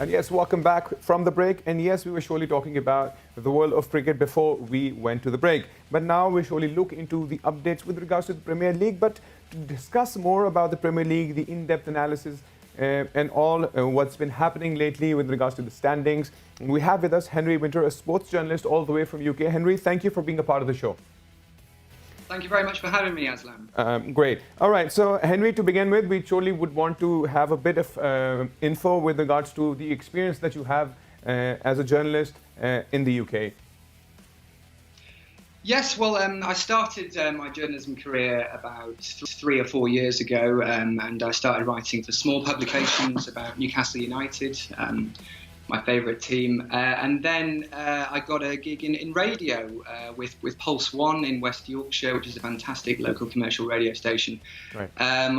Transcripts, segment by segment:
And yes, welcome back from the break. And yes, we were surely talking about the world of cricket before we went to the break. But now we surely look into the updates with regards to the Premier League. But to discuss more about the Premier League, the in-depth analysis, and all what's been happening lately with regards to the standings, we have with us Henry Winter, a sports journalist all the way from UK. Henry, thank you for being a part of the show. Thank you very much for having me, Aslam. Great. All right. So, Henry, to begin with, we surely would want to have a bit of info with regards to the experience that you have as a journalist in the UK. Yes, well, I started my journalism career about 3 or 4 years ago, and I started writing for small publications about Newcastle United, my favourite team, and then I got a gig in radio with Pulse One in West Yorkshire, which is a fantastic local commercial radio station, right.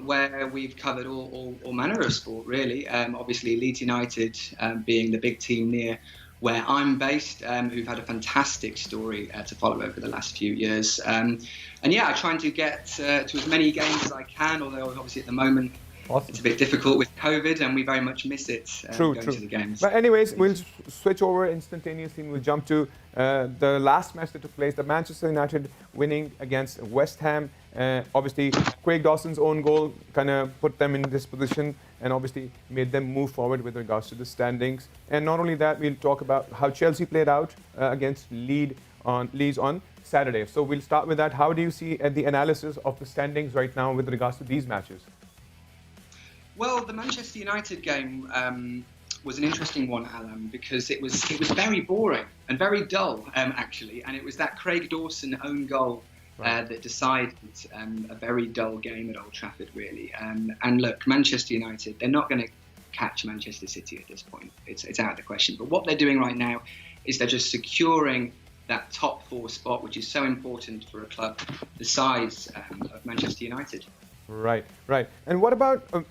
Where we've covered all manner of sport, really. Obviously, Leeds United being the big team near where I'm based, who've had a fantastic story to follow over the last few years. And yeah, I'm trying to get to as many games as I can, although obviously at the moment, awesome. It's a bit difficult with COVID, and we very much miss it going to the games. But anyways, we'll switch over instantaneously and we'll jump to the last match that took place, the Manchester United winning against West Ham. Obviously, Craig Dawson's own goal kind of put them in this position and obviously made them move forward with regards to the standings. And not only that, we'll talk about how Chelsea played out against Leeds on Saturday. So we'll start with that. How do you see the analysis of the standings right now with regards to these matches? Well, the Manchester United game was an interesting one, Alan, because it was very boring and very dull, actually. And it was that Craig Dawson own goal that decided a very dull game at Old Trafford, really. And look, Manchester United, they're not going to catch Manchester City at this point. It's out of the question. But what they're doing right now is they're just securing that top 4 spot, which is so important for a club the size of Manchester United. Right. And what about...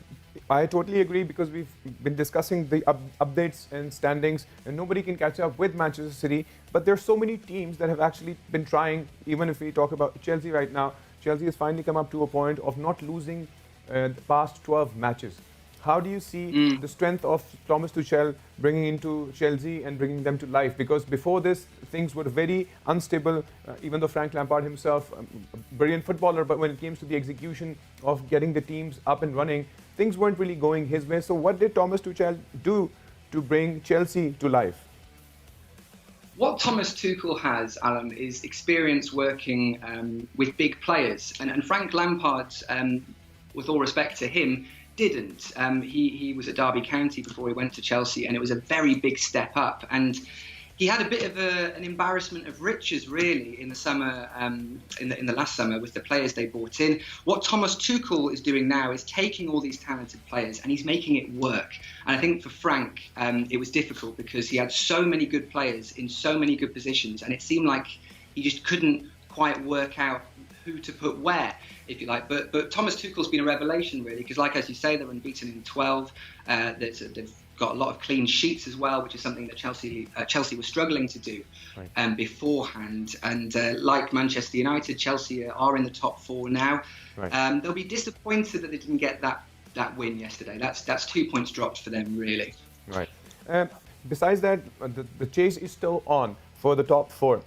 I totally agree, because we've been discussing the updates and standings, and nobody can catch up with Manchester City. But there's so many teams that have actually been trying. Even if we talk about Chelsea right now, Chelsea has finally come up to a point of not losing the past 12 matches. How do you see the strength of Thomas Tuchel bringing into Chelsea and bringing them to life? Because before this, things were very unstable, even though Frank Lampard himself, a brilliant footballer, but when it came to the execution of getting the teams up and running, things weren't really going his way. So what did Thomas Tuchel do to bring Chelsea to life? What Thomas Tuchel has, Alan, is experience working with big players. And Frank Lampard, with all respect to him, didn't. He was at Derby County before he went to Chelsea, and it was a very big step up. And he had a bit of an embarrassment of riches, really, in the summer, in the last summer, with the players they brought in. What Thomas Tuchel is doing now is taking all these talented players and he's making it work. And I think for Frank, it was difficult because he had so many good players in so many good positions, and it seemed like he just couldn't quite work out who to put where, if you like. But Thomas Tuchel's been a revelation, really, because, like as you say, they're unbeaten in 12. They've got a lot of clean sheets as well, which is something that Chelsea was struggling to do beforehand. And like Manchester United, Chelsea are in the top 4 now. Right. They'll be disappointed that they didn't get that win yesterday. That's 2 points dropped for them, really. Right. Besides that, the chase is still on for the top 4.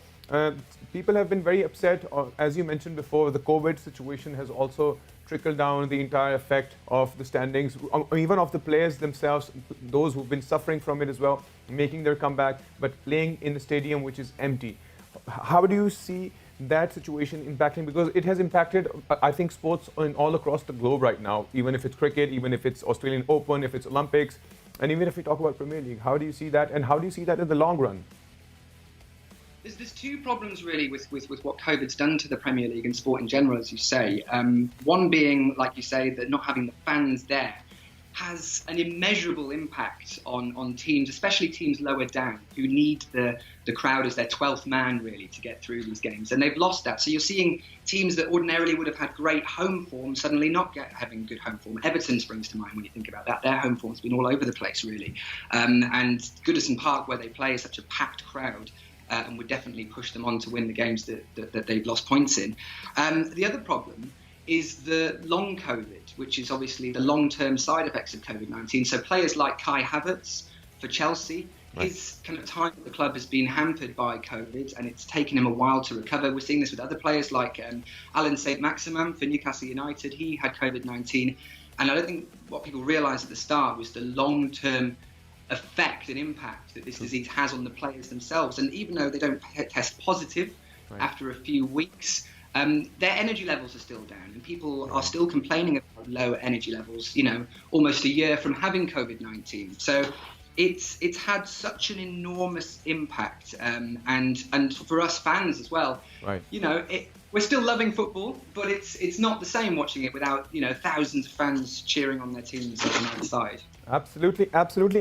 People have been very upset. As you mentioned before, the COVID situation has also trickled down the entire effect of the standings, even of the players themselves, those who've been suffering from it as well, making their comeback, but playing in the stadium which is empty. How do you see that situation impacting? Because it has impacted, I think, sports all across the globe right now, even if it's cricket, even if it's Australian Open, if it's Olympics, and even if we talk about Premier League. How do you see that, and how do you see that in the long run? There's 2 problems, really, with what COVID's done to the Premier League and sport in general, as you say. One being, like you say, that not having the fans there has an immeasurable impact on teams, especially teams lower down, who need the crowd as their 12th man, really, to get through these games. And they've lost that. So you're seeing teams that ordinarily would have had great home form suddenly not having good home form. Everton springs to mind when you think about that. Their home form's been all over the place, really. And Goodison Park, where they play, is such a packed crowd. And would definitely push them on to win the games that they've lost points in. The other problem is the long COVID, which is obviously the long-term side effects of COVID-19. So players like Kai Havertz, for Chelsea. Right. His kind of time at the club has been hampered by COVID, and it's taken him a while to recover. We're seeing this with other players like Alan St-Maximin for Newcastle United. He had COVID-19, and I don't think what people realised at the start was the long-term effect and impact that this disease has on the players themselves. And even though they don't test positive after a few weeks, their energy levels are still down, and people are still complaining about low energy levels, almost a year from having COVID-19. So it's had such an enormous impact, and for us fans as well. Right. We're still loving football, but it's not the same watching it without thousands of fans cheering on their teams on the side. Absolutely,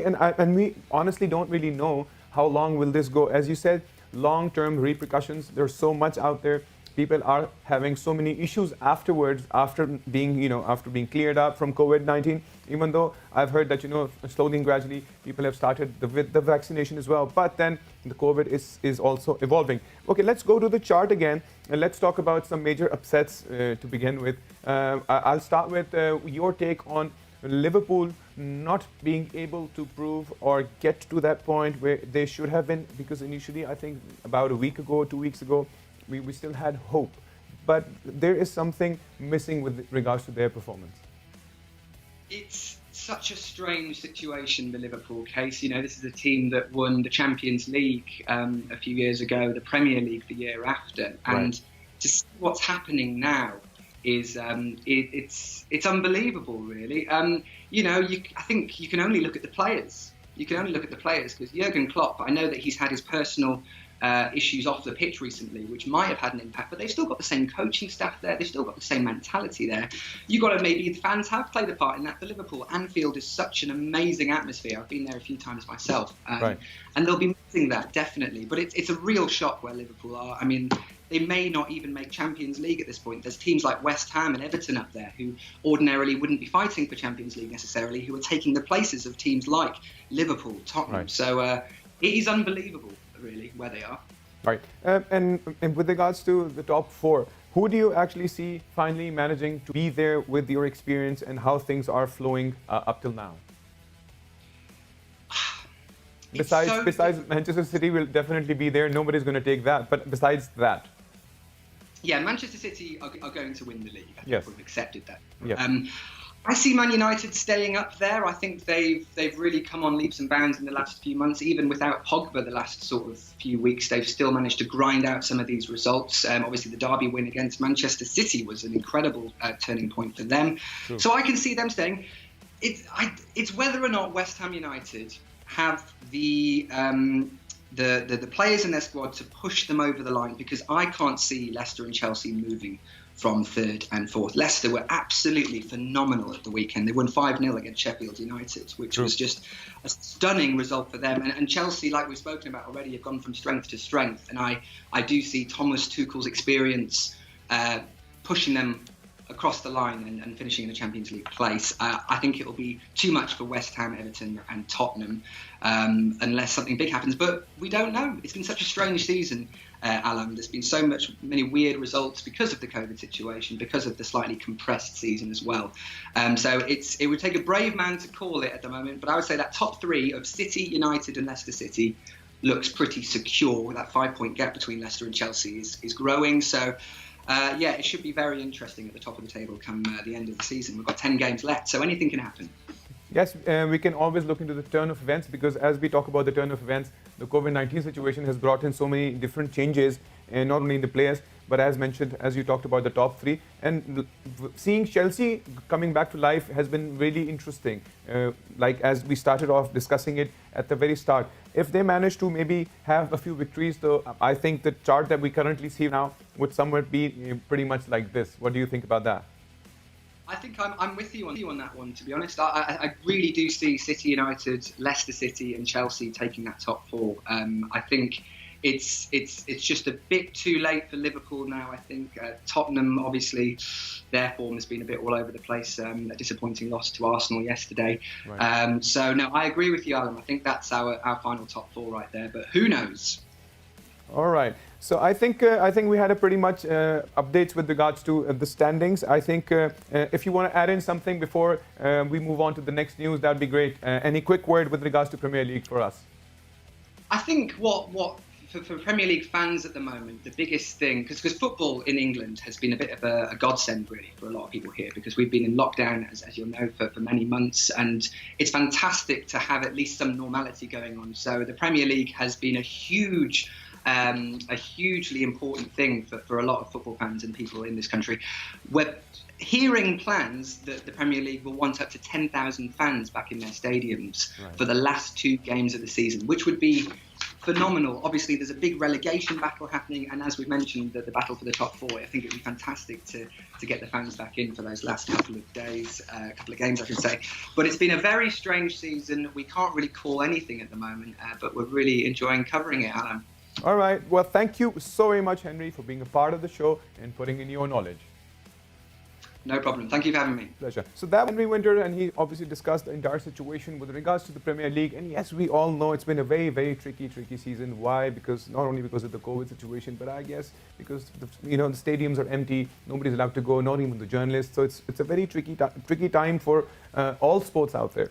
and we honestly don't really know how long will this go. As you said, long-term repercussions. There's so much out there. People are having so many issues afterwards, after being cleared up from COVID-19. Even though I've heard that slowly and gradually people have started with the vaccination as well. But then the COVID is also evolving. Okay, let's go to the chart again and let's talk about some major upsets to begin with. I'll start with your take on Liverpool not being able to prove or get to that point where they should have been, because initially, I think about a week ago, 2 weeks ago, we still had hope. But there is something missing with regards to their performance. It's such a strange situation, the Liverpool case. This is a team that won the Champions League a few years ago, the Premier League the year after. And to see what's happening now is it's unbelievable, really. I think you can only look at the players. You can only look at the players because Jurgen Klopp, I know that he's had his personal issues off the pitch recently, which might have had an impact, but they've still got the same coaching staff there. They've still got the same mentality there. You've got to maybe the fans have played a part in that for Liverpool. Anfield is such an amazing atmosphere. I've been there a few times myself, and they'll be missing that definitely. But it's a real shock where Liverpool are. I mean, they may not even make Champions League at this point. There's teams like West Ham and Everton up there who ordinarily wouldn't be fighting for Champions League necessarily, who are taking the places of teams like Liverpool, Tottenham. So it is unbelievable, really, where they are. Right. And with regards to the top four, who do you actually see finally managing to be there with your experience and how things are flowing up till now? Besides Manchester City will definitely be there. Nobody's going to take that. But besides that. Yeah, Manchester City are going to win the league. I think we've accepted that. Yes. I see Man United staying up there. I think they've really come on leaps and bounds in the last few months. Even without Pogba the last sort of few weeks, they've still managed to grind out some of these results. Obviously, the Derby win against Manchester City was an incredible turning point for them. True. So I can see them staying. It's whether or not West Ham United have the players in their squad to push them over the line, because I can't see Leicester and Chelsea moving from third and fourth. Leicester were absolutely phenomenal at the weekend. They won 5-0 against Sheffield United, which was just a stunning result for them. And Chelsea, like we've spoken about already, have gone from strength to strength. And I do see Thomas Tuchel's experience pushing them across the line and finishing in the Champions League place. I think it will be too much for West Ham, Everton and Tottenham unless something big happens. But we don't know. It's been such a strange season, Alan. There's been many weird results because of the COVID situation, because of the slightly compressed season as well. So it would take a brave man to call it at the moment. But I would say that top three of City, United and Leicester City looks pretty secure. That 5-point gap between Leicester and Chelsea is growing. So it should be very interesting at the top of the table come the end of the season. We've got 10 games left, so anything can happen. Yes, we can always look into the turn of events, because as we talk about the turn of events, the COVID-19 situation has brought in so many different changes, and not only in the players, but as mentioned, as you talked about the top three. And seeing Chelsea coming back to life has been really interesting. Like as we started off discussing it at the very start, if they manage to maybe have a few victories, though, I think the chart that we currently see now would somewhat be pretty much like this. What do you think about that? I think I'm with you on that one, to be honest. I really do see City, United, Leicester City and Chelsea taking that top four. I think it's just a bit too late for Liverpool now. I think Tottenham, obviously, their form has been a bit all over the place. A disappointing loss to Arsenal yesterday. Right. So, no, I agree with you, Alan. I think that's our final top four right there. But who knows? All right. So I think we had a pretty much updates with regards to the standings. I think if you want to add in something before we move on to the next news, that'd be great. Any quick word with regards to Premier League for us? I think what for Premier League fans at the moment, the biggest thing, because football in England has been a bit of a godsend really for a lot of people here, because we've been in lockdown, as you'll know, for many months, and it's fantastic to have at least some normality going on. So the Premier League has been a hugely important thing for a lot of football fans and people in this country. We're hearing plans that the Premier League will want up to 10,000 fans back in their stadiums for the last 2 games of the season, which would be phenomenal. Obviously, there's a big relegation battle happening, and as we mentioned, the battle for the top 4. I think it would be fantastic to get the fans back in for those last couple of days, couple of games, I should say. But it's been a very strange season. We can't really call anything at the moment, but we're really enjoying covering it, Alan. All right. Well, thank you so very much, Henry, for being a part of the show and putting in your knowledge. No problem. Thank you for having me. Pleasure. So that was Henry Winter, and he obviously discussed the entire situation with regards to the Premier League. And yes, we all know it's been a very, very tricky season. Why? Because not only because of the COVID situation, but I guess because the stadiums are empty, nobody's allowed to go, not even the journalists. So it's a very tricky time for all sports out there.